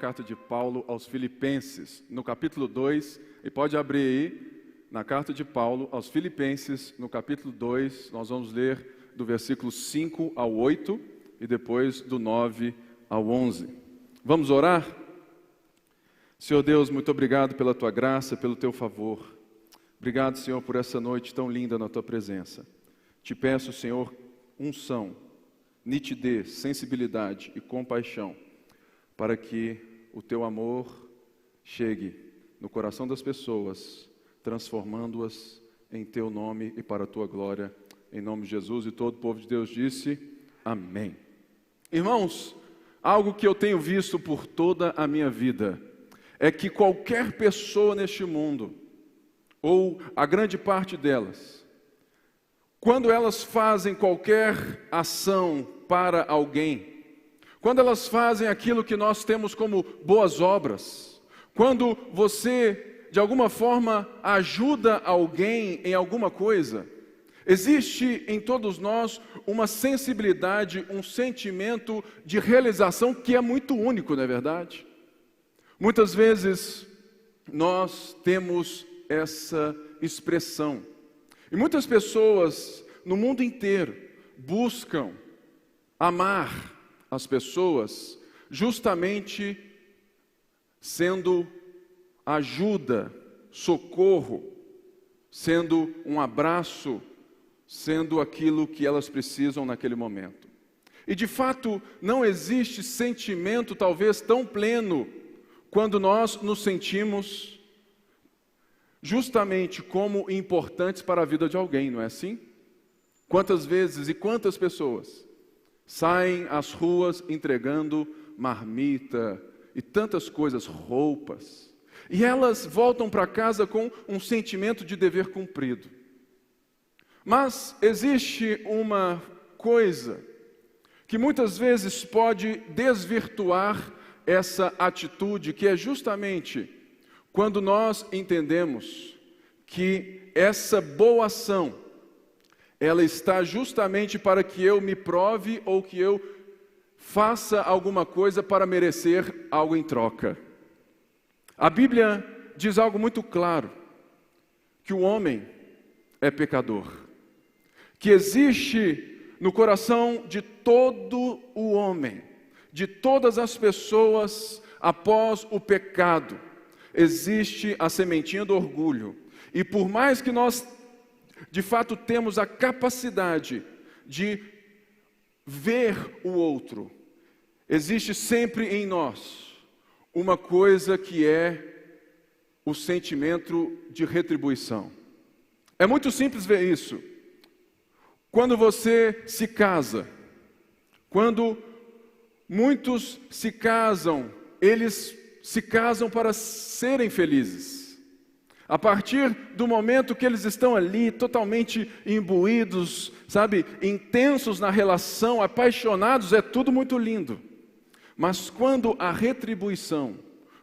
carta de Paulo aos Filipenses, no capítulo 2, e pode abrir aí, na carta de Paulo aos Filipenses, no capítulo 2, nós vamos ler do versículo 5 ao 8 e depois do 9 ao 11. Vamos orar? Senhor Deus, muito obrigado pela Tua graça, pelo Teu favor. Obrigado, Senhor, por essa noite tão linda na Tua presença. Te peço, Senhor, unção, nitidez, sensibilidade e compaixão, para que o Teu amor chegue no coração das pessoas, transformando-as em Teu nome e para a Tua glória, em nome de Jesus. E todo o povo de Deus disse, amém. Irmãos, algo que eu tenho visto por toda a minha vida, é que qualquer pessoa neste mundo, ou a grande parte delas, quando elas fazem qualquer ação para alguém, quando elas fazem aquilo que nós temos como boas obras, quando você, de alguma forma, ajuda alguém em alguma coisa, existe em todos nós uma sensibilidade, um sentimento de realização que é muito único, não é verdade? Muitas vezes nós temos essa expressão. E muitas pessoas no mundo inteiro buscam amar as pessoas justamente sendo ajuda, socorro, sendo um abraço, sendo aquilo que elas precisam naquele momento. E de fato não existe sentimento talvez tão pleno quando nós nos sentimos justamente como importantes para a vida de alguém, não é assim? Quantas vezes e quantas pessoas saem às ruas entregando marmita e tantas coisas, roupas, e elas voltam para casa com um sentimento de dever cumprido. Mas existe uma coisa que muitas vezes pode desvirtuar essa atitude, que é justamente quando nós entendemos que essa boa ação, ela está justamente para que eu me prove ou que eu faça alguma coisa para merecer algo em troca. A Bíblia diz algo muito claro, que o homem é pecador, que existe no coração de todo o homem, de todas as pessoas após o pecado, existe a sementinha do orgulho. E por mais que nós, de fato, temos a capacidade de ver o outro, existe sempre em nós uma coisa que é o sentimento de retribuição. É muito simples ver isso. Quando você se casa, quando muitos se casam, eles se casam para serem felizes. A partir do momento que eles estão ali totalmente imbuídos, sabe, intensos na relação, apaixonados, é tudo muito lindo. Mas quando a retribuição,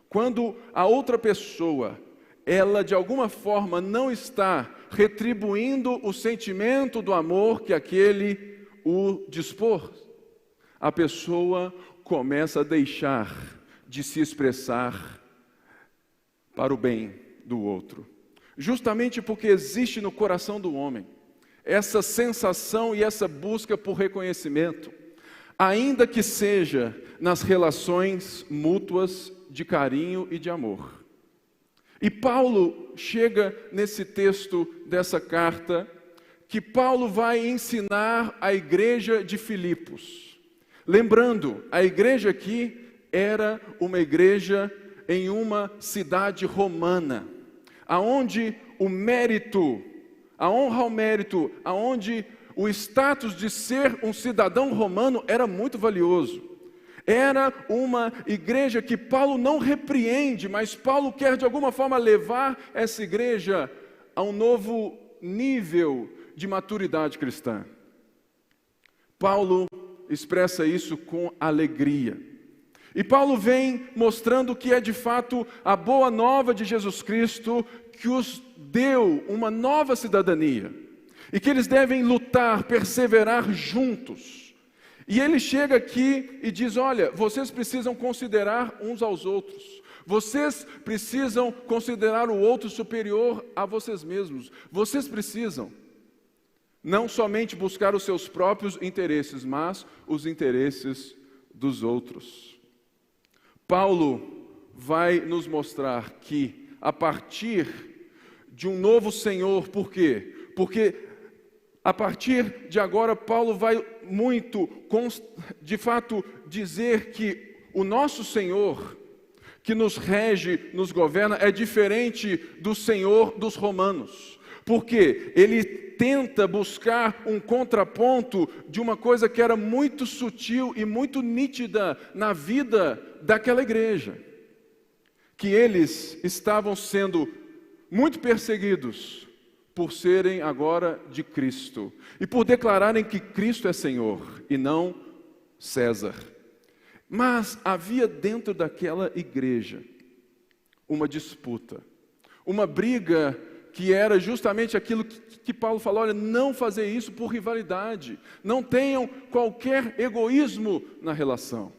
quando a outra pessoa, ela de alguma forma não está retribuindo o sentimento do amor que aquele o dispôs, a pessoa começa a deixar de se expressar para o bem do outro. Justamente porque existe no coração do homem essa sensação e essa busca por reconhecimento, ainda que seja nas relações mútuas de carinho e de amor. E Paulo chega nesse texto dessa carta, que Paulo vai ensinar à igreja de Filipos. Lembrando, a igreja aqui era uma igreja em uma cidade romana, aonde o mérito, a honra ao mérito, aonde o status de ser um cidadão romano era muito valioso. Era uma igreja que Paulo não repreende, mas Paulo quer de alguma forma levar essa igreja a um novo nível de maturidade cristã. Paulo expressa isso com alegria. E Paulo vem mostrando que é de fato a boa nova de Jesus Cristo que os deu uma nova cidadania. E que eles devem lutar, perseverar juntos. E ele chega aqui e diz: olha, vocês precisam considerar uns aos outros. Vocês precisam considerar o outro superior a vocês mesmos. Vocês precisam não somente buscar os seus próprios interesses, mas os interesses dos outros. Paulo vai nos mostrar que a partir de um novo Senhor, por quê? Porque a partir de agora Paulo vai muito, de fato, dizer que o nosso Senhor, que nos rege, nos governa, é diferente do Senhor dos romanos. Porque ele tenta buscar um contraponto de uma coisa que era muito sutil e muito nítida na vida daquela igreja. Que eles estavam sendo muito perseguidos por serem agora de Cristo. E por declararem que Cristo é Senhor e não César. Mas havia dentro daquela igreja uma disputa, uma briga que era justamente aquilo que Paulo falou: olha, não fazer isso por rivalidade, não tenham qualquer egoísmo na relação.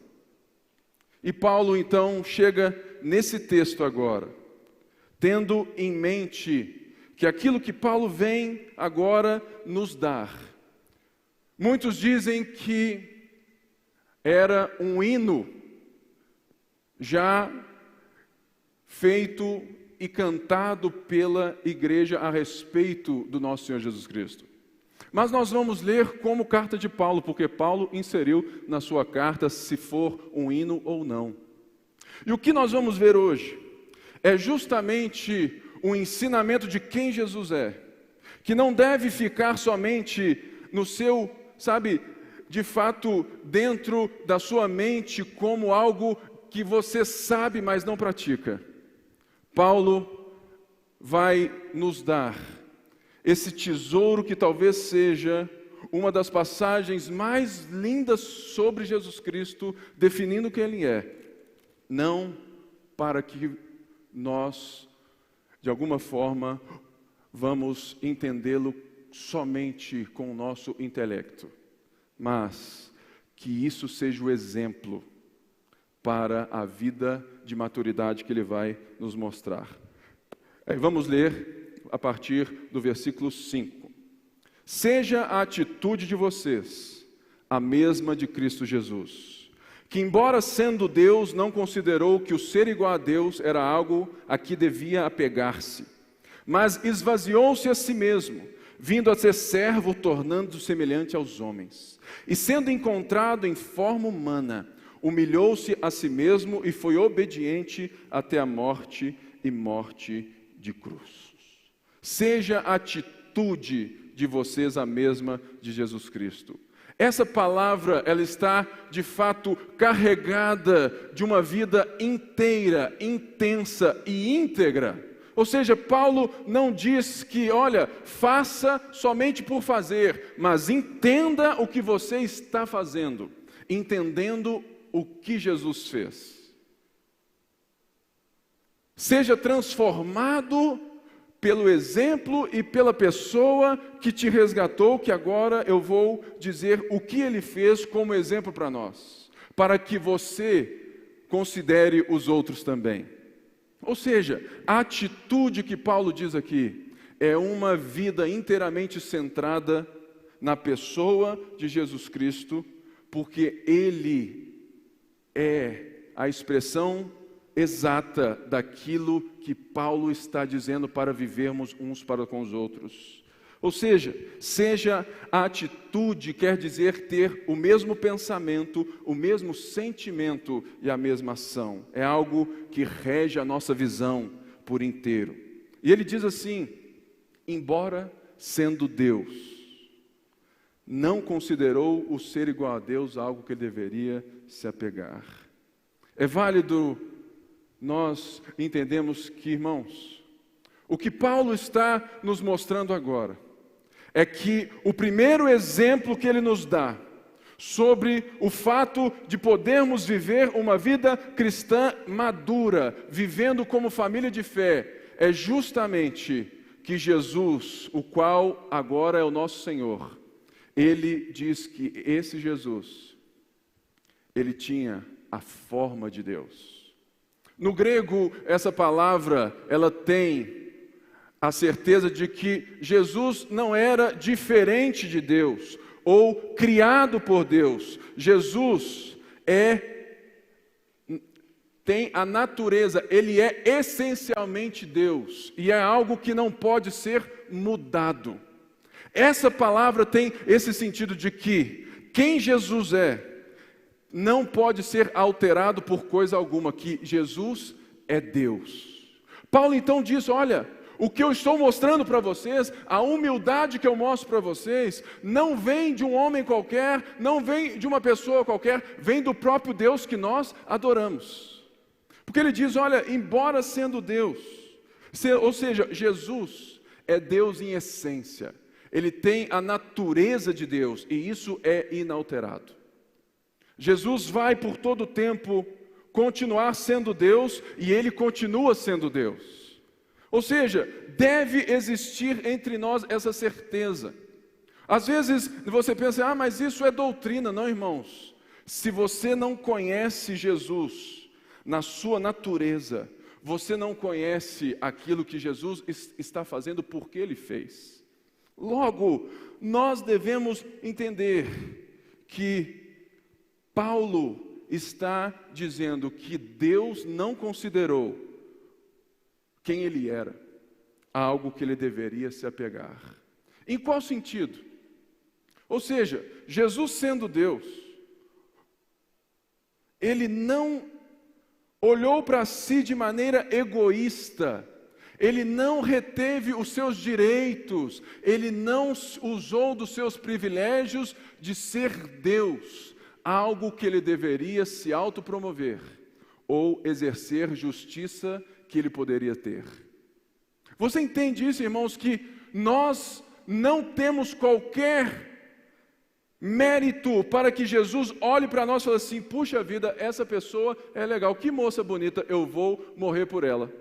E Paulo então chega nesse texto agora, tendo em mente que aquilo que Paulo vem agora nos dar, muitos dizem que era um hino já feito e cantado pela igreja a respeito do nosso Senhor Jesus Cristo. Mas nós vamos ler como carta de Paulo, porque Paulo inseriu na sua carta se for um hino ou não. E o que nós vamos ver hoje é justamente o ensinamento de quem Jesus é, que não deve ficar somente no seu, de fato, dentro da sua mente como algo que você sabe, mas não pratica. Paulo vai nos dar esse tesouro que talvez seja uma das passagens mais lindas sobre Jesus Cristo, definindo quem Ele é. Não para que nós, de alguma forma, vamos entendê-lo somente com o nosso intelecto, mas que isso seja o exemplo para a vida de maturidade que Ele vai nos mostrar. Vamos ler a partir do versículo 5. Seja a atitude de vocês a mesma de Cristo Jesus, que embora sendo Deus, não considerou que o ser igual a Deus era algo a que devia apegar-se, mas esvaziou-se a si mesmo, vindo a ser servo, tornando-se semelhante aos homens. E sendo encontrado em forma humana, humilhou-se a si mesmo e foi obediente até a morte e morte de cruz. Seja a atitude de vocês a mesma de Jesus Cristo. Essa palavra, ela está, de fato, carregada de uma vida inteira, intensa e íntegra. Ou seja, Paulo não diz que, olha, faça somente por fazer, mas entenda o que você está fazendo, entendendo o que Jesus fez. Seja transformado pelo exemplo e pela pessoa que te resgatou, que agora eu vou dizer o que Ele fez como exemplo para nós, para que você considere os outros também. Ou seja, a atitude que Paulo diz aqui é uma vida inteiramente centrada na pessoa de Jesus Cristo, porque Ele é a expressão exata daquilo que Paulo está dizendo para vivermos uns para com os outros. Ou seja a atitude, quer dizer ter o mesmo pensamento, o mesmo sentimento e a mesma ação. É algo que rege a nossa visão por inteiro. E ele diz assim: embora sendo Deus, não considerou o ser igual a Deus algo que ele deveria se apegar. É válido nós entendemos que, irmãos, o que Paulo está nos mostrando agora é que o primeiro exemplo que ele nos dá sobre o fato de podermos viver uma vida cristã madura, vivendo como família de fé, é justamente que Jesus, o qual agora é o nosso Senhor, Ele diz que esse Jesus ele tinha a forma de Deus. No grego, essa palavra, ela tem a certeza de que Jesus não era diferente de Deus, ou criado por Deus. Jesus tem a natureza, ele é essencialmente Deus, e é algo que não pode ser mudado. Essa palavra tem esse sentido de que quem Jesus é, não pode ser alterado por coisa alguma, que Jesus é Deus. Paulo então diz, olha, o que eu estou mostrando para vocês, a humildade que eu mostro para vocês, não vem de um homem qualquer, não vem de uma pessoa qualquer, vem do próprio Deus que nós adoramos. Porque ele diz, olha, embora sendo Deus, ou seja, Jesus é Deus em essência, ele tem a natureza de Deus, e isso é inalterado. Jesus vai por todo o tempo continuar sendo Deus, e ele continua sendo Deus. Ou seja, deve existir entre nós essa certeza. Às vezes você pensa, mas isso é doutrina. Não, irmãos. Se você não conhece Jesus na sua natureza, você não conhece aquilo que Jesus está fazendo porque ele fez. Logo, nós devemos entender que Paulo está dizendo que Deus não considerou quem ele era algo que ele deveria se apegar. Em qual sentido? Ou seja, Jesus sendo Deus, ele não olhou para si de maneira egoísta, ele não reteve os seus direitos, ele não usou dos seus privilégios de ser Deus, algo que ele deveria se autopromover ou exercer justiça que ele poderia ter. Você entende isso, irmãos, que nós não temos qualquer mérito para que Jesus olhe para nós e fale assim, puxa vida, essa pessoa é legal, que moça bonita, eu vou morrer por ela.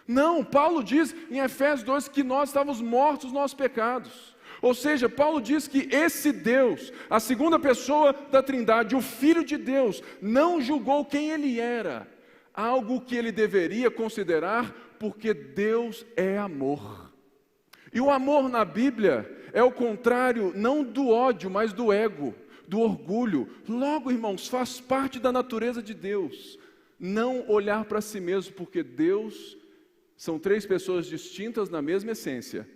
Não, Paulo diz em Efésios 2 que nós estávamos mortos nos nossos pecados. Ou seja, Paulo diz que esse Deus, a segunda pessoa da Trindade, o Filho de Deus, não julgou quem ele era, algo que ele deveria considerar, porque Deus é amor. E o amor na Bíblia é o contrário, não do ódio, mas do ego, do orgulho. Logo, irmãos, faz parte da natureza de Deus, não olhar para si mesmo, porque Deus são três pessoas distintas na mesma essência.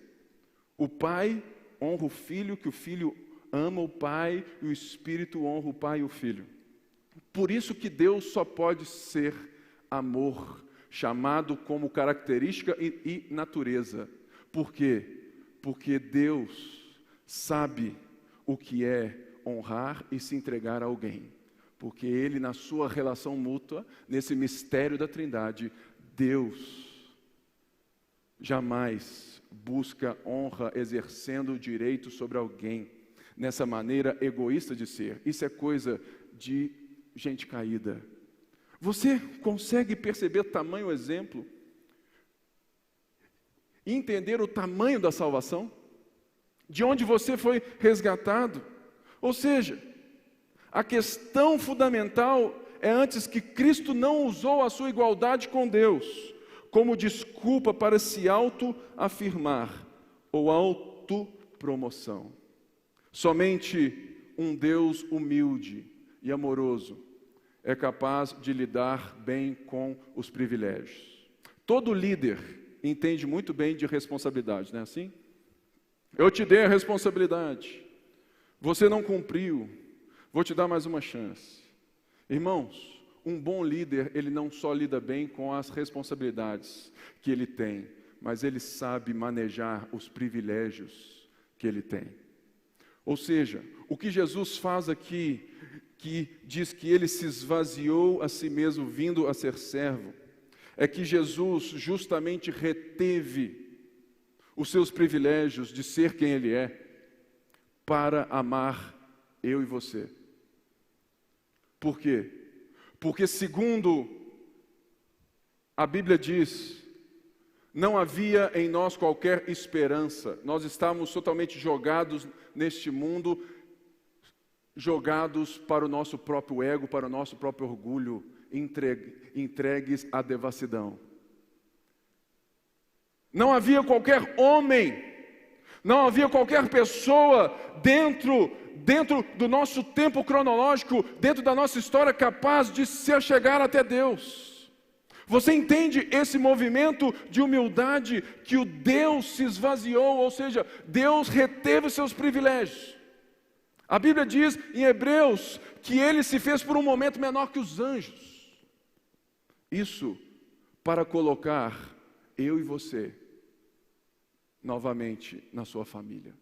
O Pai honra o Filho, que o Filho ama o Pai, e o Espírito honra o Pai e o Filho. Por isso que Deus só pode ser amor, chamado como característica e natureza. Por quê? Porque Deus sabe o que é honrar e se entregar a alguém. Porque Ele, na sua relação mútua, nesse mistério da Trindade, Deus jamais busca honra exercendo o direito sobre alguém, nessa maneira egoísta de ser. Isso é coisa de gente caída. Você consegue perceber tamanho exemplo? Entender o tamanho da salvação? De onde você foi resgatado? Ou seja, a questão fundamental é antes que Cristo não usou a sua igualdade com Deus como desculpa para se auto-afirmar ou autopromoção. Somente um Deus humilde e amoroso é capaz de lidar bem com os privilégios. Todo líder entende muito bem de responsabilidade, não é assim? Eu te dei a responsabilidade, você não cumpriu, vou te dar mais uma chance. Irmãos, um bom líder, ele não só lida bem com as responsabilidades que ele tem, mas ele sabe manejar os privilégios que ele tem. Ou seja, o que Jesus faz aqui, que diz que ele se esvaziou a si mesmo, vindo a ser servo, é que Jesus justamente reteve os seus privilégios de ser quem ele é, para amar eu e você. Por quê? Porque segundo a Bíblia diz, não havia em nós qualquer esperança, nós estávamos totalmente jogados neste mundo, jogados para o nosso próprio ego, para o nosso próprio orgulho, entregues à devassidão. Não havia qualquer homem, não havia qualquer pessoa dentro do nosso tempo cronológico, dentro da nossa história, capaz de se chegar até Deus. Você entende esse movimento de humildade que o Deus se esvaziou, ou seja, Deus reteve seus privilégios. A Bíblia diz em Hebreus que Ele se fez por um momento menor que os anjos. Isso para colocar eu e você novamente na sua família.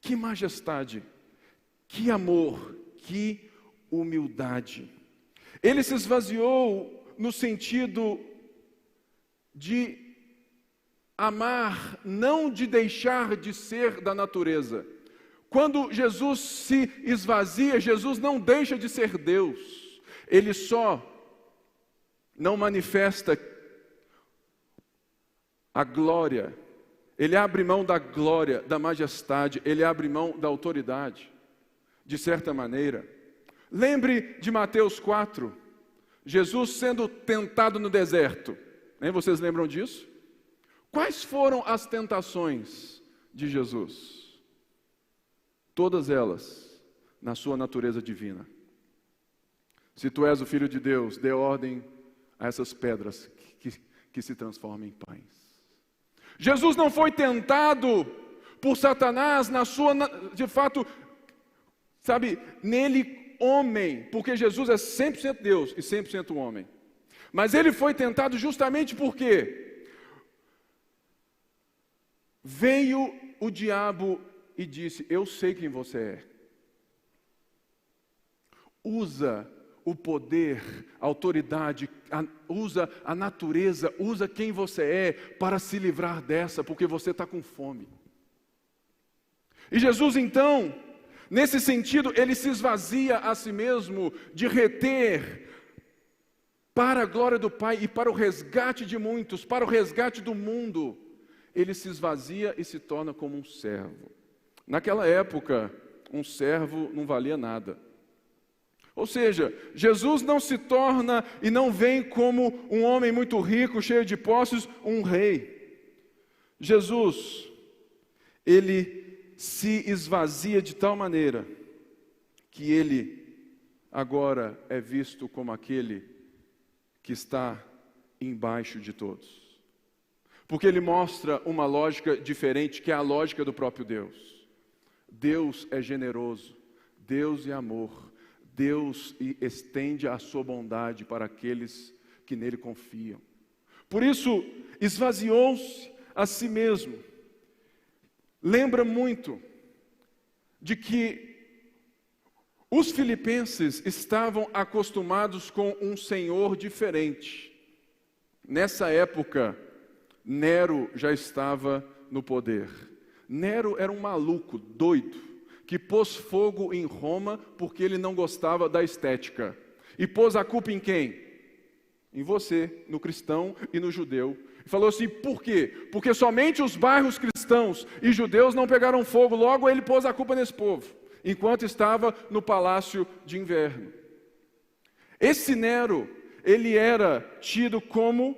Que majestade, que amor, que humildade. Ele se esvaziou no sentido de amar, não de deixar de ser da natureza. Quando Jesus se esvazia, Jesus não deixa de ser Deus. Ele só não manifesta a glória. Ele abre mão da glória, da majestade, ele abre mão da autoridade, de certa maneira. Lembre de Mateus 4, Jesus sendo tentado no deserto. Vocês lembram disso? Quais foram as tentações de Jesus? Todas elas na sua natureza divina. Se tu és o Filho de Deus, dê ordem a essas pedras que se transformem em pães. Jesus não foi tentado por Satanás de fato, nele homem, porque Jesus é 100% Deus e 100% homem. Mas ele foi tentado justamente porque veio o diabo e disse: eu sei quem você é. Usa o poder, a autoridade, usa a natureza, usa quem você é para se livrar dessa, porque você está com fome. E Jesus então, nesse sentido, ele se esvazia a si mesmo de reter para a glória do Pai e para o resgate de muitos, para o resgate do mundo. Ele se esvazia e se torna como um servo. Naquela época, um servo não valia nada. Ou seja, Jesus não se torna e não vem como um homem muito rico, cheio de posses, um rei. Jesus, ele se esvazia de tal maneira que ele agora é visto como aquele que está embaixo de todos. Porque ele mostra uma lógica diferente, que é a lógica do próprio Deus. Deus é generoso, Deus é amor. Deus estende a sua bondade para aqueles que nele confiam. Por isso, esvaziou-se a si mesmo. Lembra muito de que os filipenses estavam acostumados com um senhor diferente. Nessa época, Nero já estava no poder. Nero era um maluco, doido, que pôs fogo em Roma porque ele não gostava da estética. E pôs a culpa em quem? Em você, no cristão e no judeu. E falou assim: por quê? Porque somente os bairros cristãos e judeus não pegaram fogo, logo ele pôs a culpa nesse povo, enquanto estava no palácio de inverno. Esse Nero, ele era tido como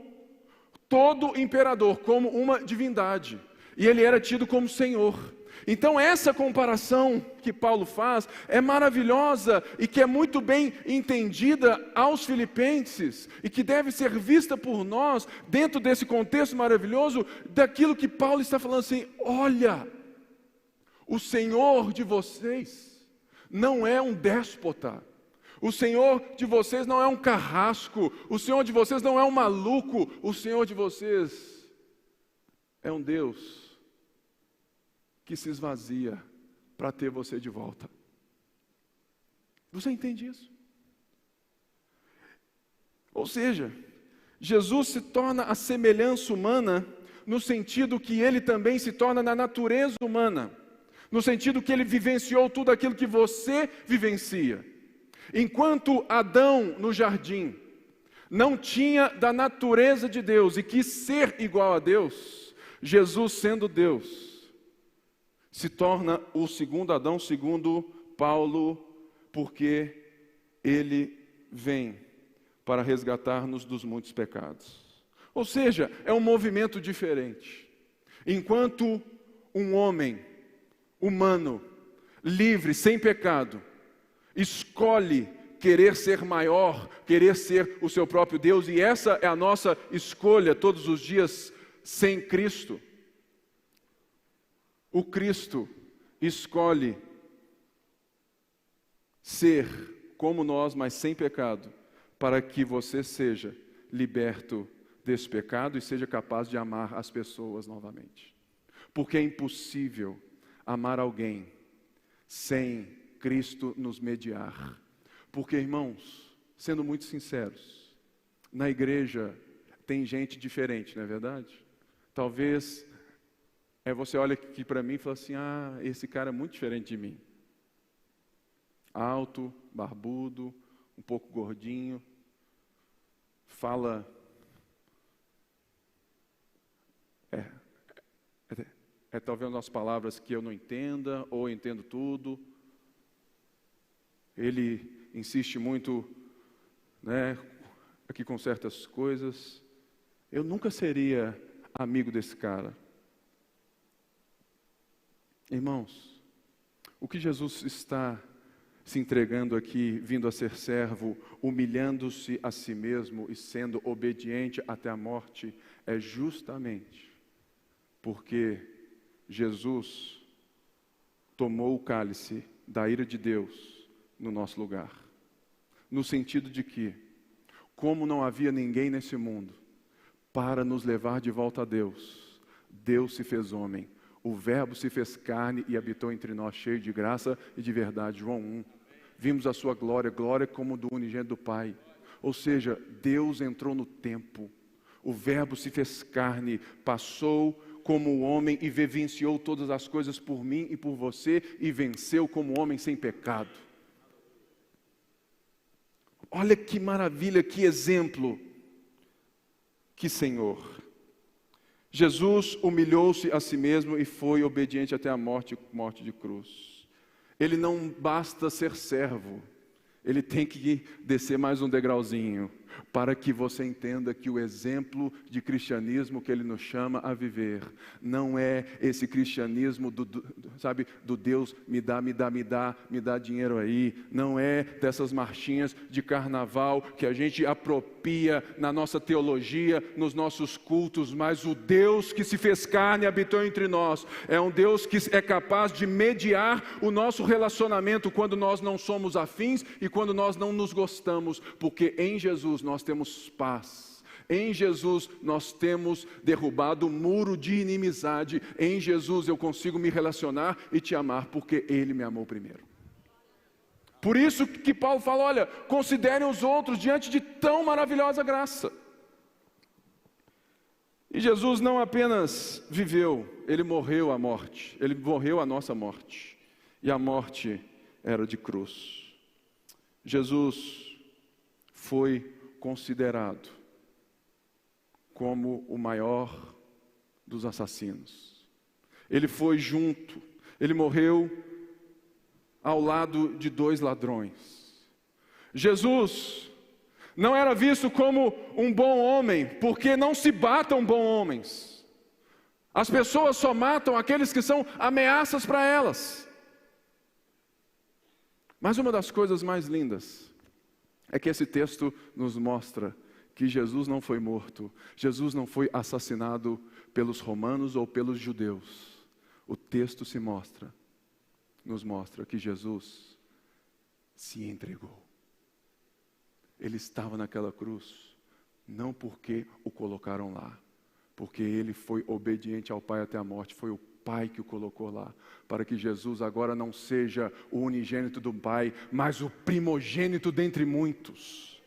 todo imperador, como uma divindade. E ele era tido como Senhor. Então essa comparação que Paulo faz é maravilhosa e que é muito bem entendida aos filipenses e que deve ser vista por nós dentro desse contexto maravilhoso daquilo que Paulo está falando assim: olha, o Senhor de vocês não é um déspota, o Senhor de vocês não é um carrasco, o Senhor de vocês não é um maluco, o Senhor de vocês é um Deus que se esvazia para ter você de volta. Você entende isso? Ou seja, Jesus se torna a semelhança humana no sentido que ele também se torna na natureza humana, no sentido que ele vivenciou tudo aquilo que você vivencia. Enquanto Adão no jardim não tinha da natureza de Deus e quis ser igual a Deus, Jesus, sendo Deus, se torna o segundo Adão, segundo Paulo, porque ele vem para resgatar-nos dos muitos pecados. Ou seja, é um movimento diferente. Enquanto um homem humano, livre, sem pecado, escolhe querer ser maior, querer ser o seu próprio Deus, e essa é a nossa escolha todos os dias sem Cristo. O Cristo escolhe ser como nós, mas sem pecado, para que você seja liberto desse pecado e seja capaz de amar as pessoas novamente. Porque é impossível amar alguém sem Cristo nos mediar. Porque, irmãos, sendo muito sinceros, na igreja tem gente diferente, não é verdade? Talvez você olha aqui para mim e fala assim, esse cara é muito diferente de mim. Alto, barbudo, um pouco gordinho, fala... talvez umas palavras que eu não entenda, ou entendo tudo. Ele insiste muito, aqui com certas coisas. Eu nunca seria amigo desse cara. Irmãos, o que Jesus está se entregando aqui, vindo a ser servo, humilhando-se a si mesmo e sendo obediente até a morte, é justamente porque Jesus tomou o cálice da ira de Deus no nosso lugar. No sentido de que, como não havia ninguém nesse mundo para nos levar de volta a Deus, Deus se fez homem. O Verbo se fez carne e habitou entre nós, cheio de graça e de verdade. João 1. Vimos a sua glória, glória como do unigênito do Pai. Ou seja, Deus entrou no tempo. O Verbo se fez carne, passou como homem e vivenciou todas as coisas por mim e por você e venceu como homem sem pecado. Olha que maravilha, que exemplo, que Senhor. Jesus humilhou-se a si mesmo e foi obediente até a morte de cruz. Ele não basta ser servo, ele tem que descer mais um degrauzinho, para que você entenda que o exemplo de cristianismo que ele nos chama a viver, não é esse cristianismo do Deus me dá dinheiro aí, não é dessas marchinhas de carnaval que a gente apropria na nossa teologia, nos nossos cultos, mas o Deus que se fez carne e habitou entre nós, é um Deus que é capaz de mediar o nosso relacionamento quando nós não somos afins e quando nós não nos gostamos, porque em Jesus nós temos paz. Em Jesus nós temos derrubado o muro de inimizade. Em Jesus eu consigo me relacionar e te amar, porque Ele me amou primeiro. Por isso que Paulo fala, olha, considerem os outros diante de tão maravilhosa graça. E Jesus não apenas viveu, Ele morreu a morte, Ele morreu a nossa morte. E a morte era de cruz. Jesus foi considerado como o maior dos assassinos. Ele foi junto, ele morreu ao lado de 2 ladrões. Jesus não era visto como um bom homem, porque não se batam bons homens. As pessoas só matam aqueles que são ameaças para elas. Mas uma das coisas mais lindas é que esse texto nos mostra que Jesus não foi morto, Jesus não foi assassinado pelos romanos ou pelos judeus. O texto nos mostra que Jesus se entregou. Ele estava naquela cruz, não porque o colocaram lá, porque ele foi obediente ao Pai até a morte, foi o Pai que o colocou lá, para que Jesus agora não seja o unigênito do Pai, mas o primogênito dentre muitos.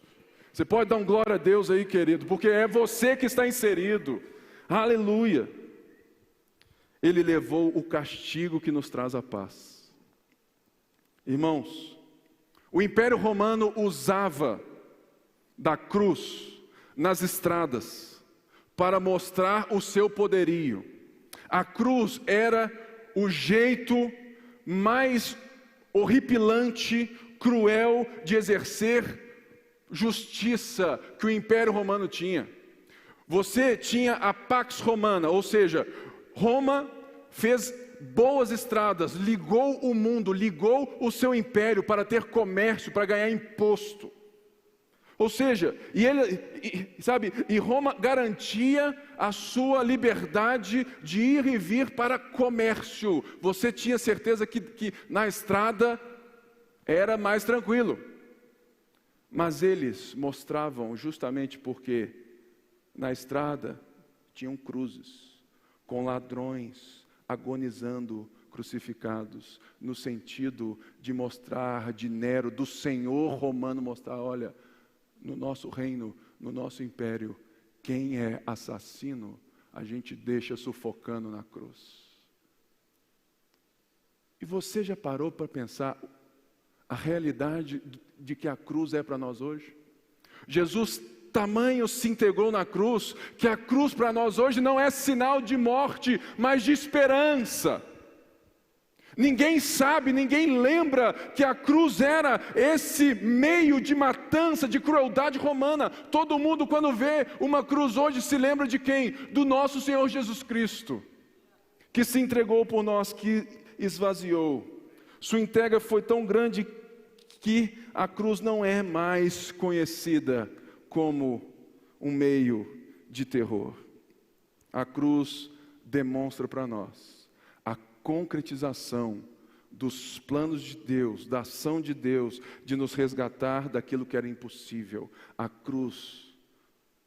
Você pode dar um glória a Deus aí, querido, porque é você que está inserido. Aleluia! Ele levou o castigo que nos traz a paz. Irmãos, o Império Romano usava da cruz nas estradas para mostrar o seu poderio. A cruz era o jeito mais horripilante, cruel de exercer justiça que o Império Romano tinha. Você tinha a Pax Romana, ou seja, Roma fez boas estradas, ligou o mundo, ligou o seu império para ter comércio, para ganhar imposto. Ou seja, e Roma garantia a sua liberdade de ir e vir para comércio. Você tinha certeza que na estrada era mais tranquilo. Mas eles mostravam justamente porque na estrada tinham cruzes, com ladrões agonizando, crucificados, no sentido de mostrar, de Nero, do Senhor romano, mostrar, olha, no nosso reino, no nosso império, quem é assassino, a gente deixa sufocando na cruz. E você já parou para pensar a realidade de que a cruz é para nós hoje? Jesus tamanho se integrou na cruz, que a cruz para nós hoje não é sinal de morte, mas de esperança. Ninguém sabe, ninguém lembra que a cruz era esse meio de matança, de crueldade romana. Todo mundo, quando vê uma cruz hoje, se lembra de quem? Do nosso Senhor Jesus Cristo, que se entregou por nós, que esvaziou. Sua entrega foi tão grande que a cruz não é mais conhecida como um meio de terror. A cruz demonstra para nós a concretização dos planos de Deus, da ação de Deus, de nos resgatar daquilo que era impossível. A cruz,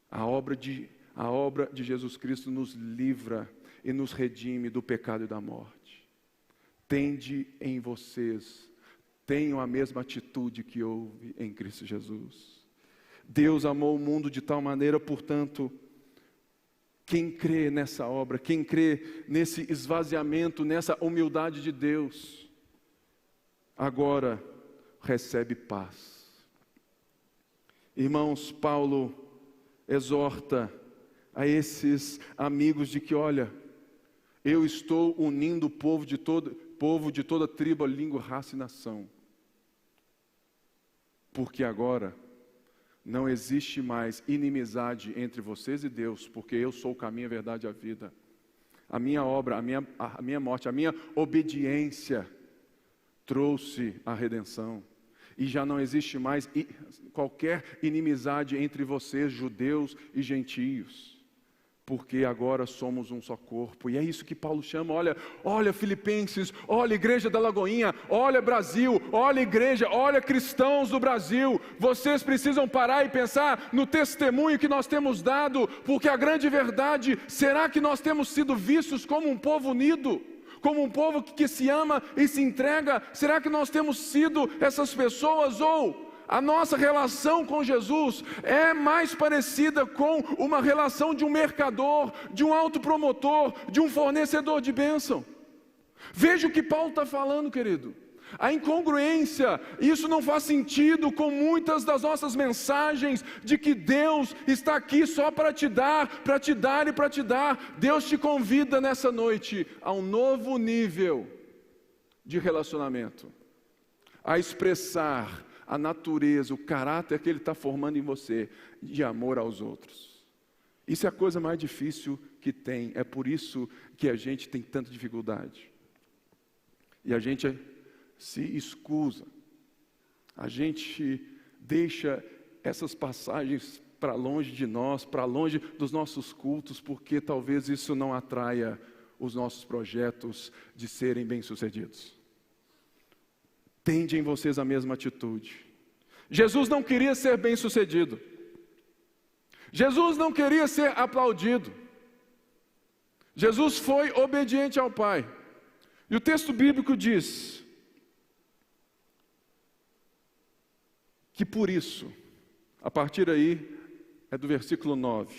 a obra de Jesus Cristo nos livra e nos redime do pecado e da morte. Tende em vocês, tenham a mesma atitude que houve em Cristo Jesus. Deus amou o mundo de tal maneira, portanto, quem crê nessa obra, quem crê nesse esvaziamento, nessa humildade de Deus, agora recebe paz. Irmãos, Paulo exorta a esses amigos de que, olha, eu estou unindo o povo de toda tribo, língua, raça e nação. Porque agora não existe mais inimizade entre vocês e Deus, porque eu sou o caminho, a verdade e a vida. A minha obra, a minha morte, a minha obediência trouxe a redenção. E já não existe mais qualquer inimizade entre vocês, judeus e gentios. Porque agora somos um só corpo. E é isso que Paulo chama, olha Filipenses, olha Igreja da Lagoinha, olha Brasil, olha igreja, olha cristãos do Brasil. Vocês precisam parar e pensar no testemunho que nós temos dado, porque a grande verdade, será que nós temos sido vistos como um povo unido? Como um povo que se ama e se entrega? Será que nós temos sido essas pessoas? Ou a nossa relação com Jesus é mais parecida com uma relação de um mercador, de um autopromotor, de um fornecedor de bênção? Veja o que Paulo está falando, querido. A incongruência, isso não faz sentido com muitas das nossas mensagens de que Deus está aqui só para te dar, para te dar e para te dar. Deus te convida nessa noite a um novo nível de relacionamento, a expressar a natureza, o caráter que Ele está formando em você, de amor aos outros. Isso é a coisa mais difícil que tem, é por isso que a gente tem tanta dificuldade. E a gente se escusa, a gente deixa essas passagens para longe de nós, para longe dos nossos cultos, porque talvez isso não atraia os nossos projetos de serem bem-sucedidos. Tende em vocês a mesma atitude. Jesus não queria ser bem-sucedido. Jesus não queria ser aplaudido. Jesus foi obediente ao Pai. E o texto bíblico diz que por isso, a partir aí, é do versículo 9,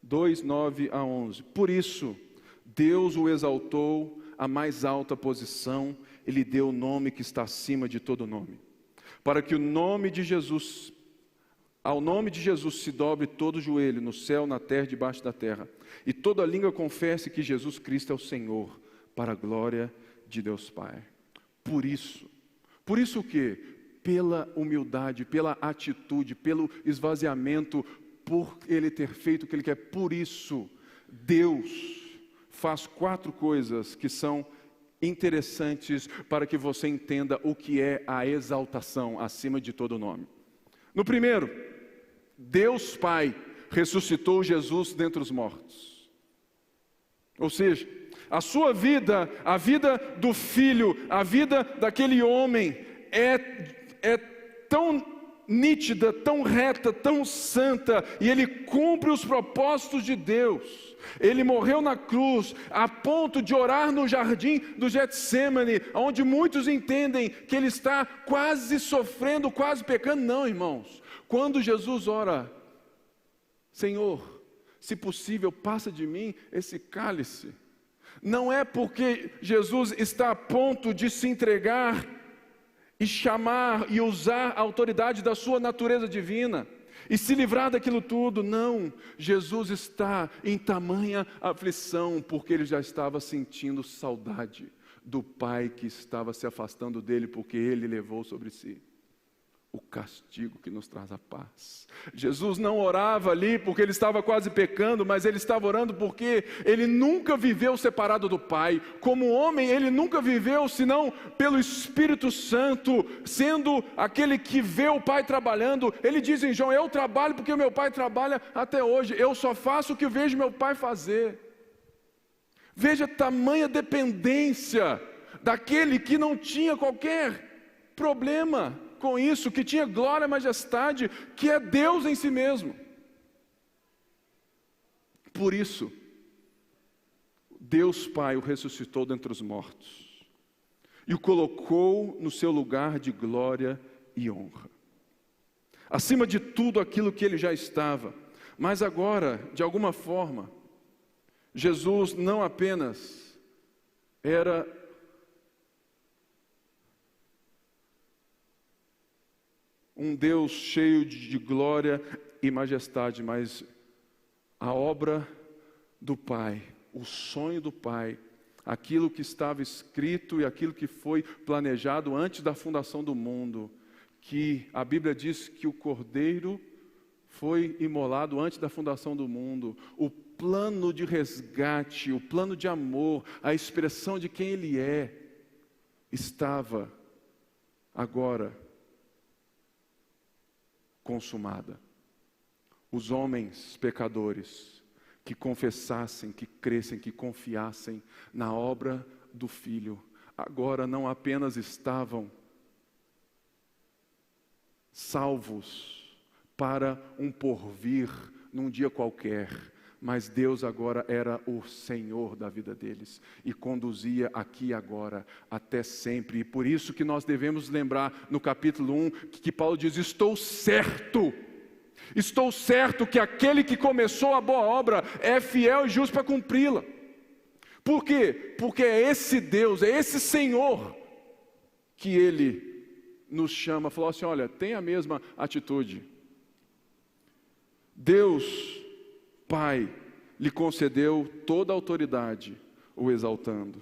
2, 9 a 11. Por isso, Deus o exaltou à mais alta posição, Ele deu o nome que está acima de todo nome, para que ao nome de Jesus se dobre todo o joelho, no céu, na terra e debaixo da terra, e toda língua confesse que Jesus Cristo é o Senhor, para a glória de Deus Pai. Por isso o quê? Pela humildade, pela atitude, pelo esvaziamento, por Ele ter feito o que Ele quer. Por isso, Deus faz 4 coisas que são interessantes para que você entenda o que é a exaltação acima de todo nome. No primeiro, Deus Pai ressuscitou Jesus dentre os mortos. Ou seja, a sua vida, a vida do filho, a vida daquele homem é tão nítida, tão reta, tão santa, e ele cumpre os propósitos de Deus. Ele morreu na cruz, a ponto de orar no jardim do Getsêmani, onde muitos entendem que ele está quase sofrendo, quase pecando. Não, irmãos, quando Jesus ora: Senhor, se possível, passa de mim esse cálice. Não é porque Jesus está a ponto de se entregar e chamar e usar a autoridade da sua natureza divina e se livrar daquilo tudo. Não, Jesus está em tamanha aflição, porque ele já estava sentindo saudade do Pai que estava se afastando dele, porque ele levou sobre si o castigo que nos traz a paz. Jesus não orava ali porque ele estava quase pecando, mas ele estava orando porque ele nunca viveu separado do Pai. Como homem, ele nunca viveu senão pelo Espírito Santo, sendo aquele que vê o Pai trabalhando. Ele diz em João: eu trabalho porque o meu Pai trabalha até hoje, eu só faço o que eu vejo meu Pai fazer. Veja tamanha dependência daquele que não tinha qualquer problema com isso, que tinha glória e majestade, que é Deus em si mesmo. Por isso, Deus Pai o ressuscitou dentre os mortos e o colocou no seu lugar de glória e honra, acima de tudo aquilo que ele já estava. Mas agora, de alguma forma, Jesus não apenas era um Deus cheio de glória e majestade, mas a obra do Pai, o sonho do Pai, aquilo que estava escrito e aquilo que foi planejado antes da fundação do mundo, que a Bíblia diz que o Cordeiro foi imolado antes da fundação do mundo, o plano de resgate, o plano de amor, a expressão de quem Ele é, estava agora consumada. Os homens pecadores que confessassem, que crescem, que confiassem na obra do Filho, agora não apenas estavam salvos para um porvir num dia qualquer, mas Deus agora era o Senhor da vida deles e conduzia aqui e agora até sempre. E por isso que nós devemos lembrar no capítulo 1 que Paulo diz: estou certo que aquele que começou a boa obra é fiel e justo para cumpri-la. Por quê? Porque é esse Deus, é esse Senhor que Ele nos chama. Falou assim: olha, tem a mesma atitude. Deus Pai lhe concedeu toda a autoridade, o exaltando.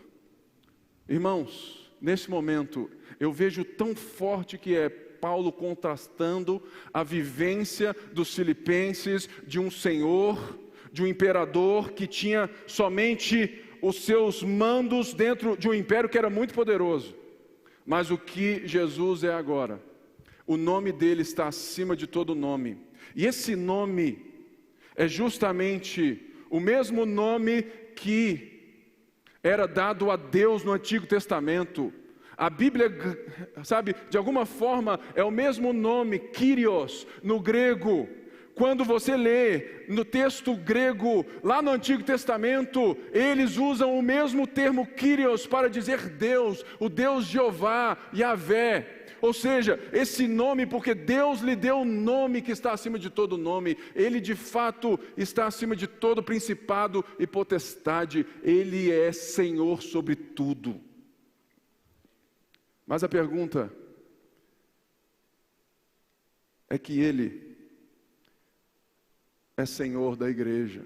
Irmãos, nesse momento, eu vejo tão forte que é Paulo contrastando a vivência dos filipenses de um senhor, de um imperador que tinha somente os seus mandos dentro de um império que era muito poderoso. Mas o que Jesus é agora, o nome dele está acima de todo nome. E esse nome é justamente o mesmo nome que era dado a Deus no Antigo Testamento. A Bíblia, sabe, de alguma forma é o mesmo nome, Kyrios, no grego. Quando você lê no texto grego, lá no Antigo Testamento, eles usam o mesmo termo Kyrios para dizer Deus, o Deus Jeová, Yahvé. Ou seja, esse nome, porque Deus lhe deu um nome que está acima de todo nome. Ele de fato está acima de todo principado e potestade. Ele é Senhor sobre tudo. Mas a pergunta é que Ele é Senhor da igreja.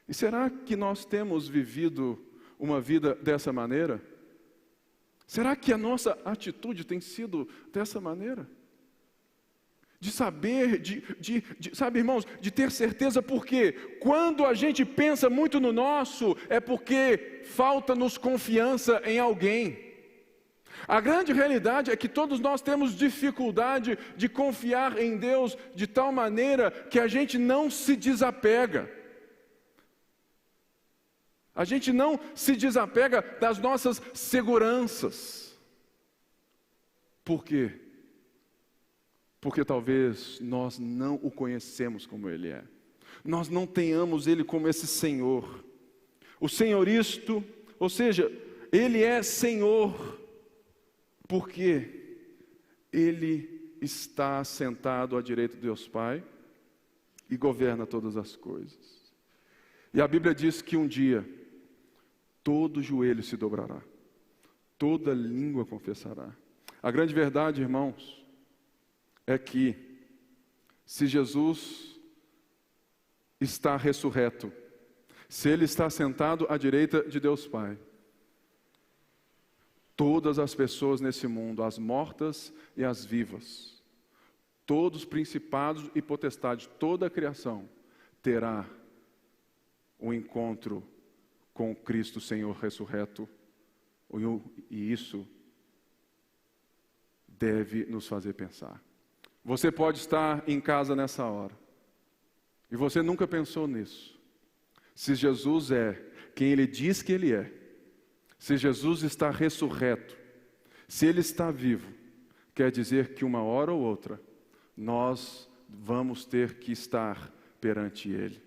E será que nós temos vivido uma vida dessa maneira? Será que a nossa atitude tem sido dessa maneira? De saber, sabe, irmãos, de ter certeza, porque quando a gente pensa muito no nosso, é porque falta-nos confiança em alguém. A grande realidade é que todos nós temos dificuldade de confiar em Deus de tal maneira que a gente não se desapega. A gente não se desapega das nossas seguranças. Por quê? Porque talvez nós não o conhecemos como Ele é. Nós não tenhamos Ele como esse Senhor. O senhoristo, ou seja, Ele é Senhor, porque Ele está sentado à direita de Deus Pai e governa todas as coisas. E a Bíblia diz que um dia todo joelho se dobrará, toda língua confessará. A grande verdade, irmãos, é que se Jesus está ressurreto, se Ele está sentado à direita de Deus Pai, todas as pessoas nesse mundo, as mortas e as vivas, todos os principados e potestades, toda a criação terá um encontro com o Cristo Senhor ressurreto, e isso deve nos fazer pensar. Você pode estar em casa nessa hora, e você nunca pensou nisso. Se Jesus é quem Ele diz que Ele é, se Jesus está ressurreto, se Ele está vivo, quer dizer que uma hora ou outra, nós vamos ter que estar perante Ele.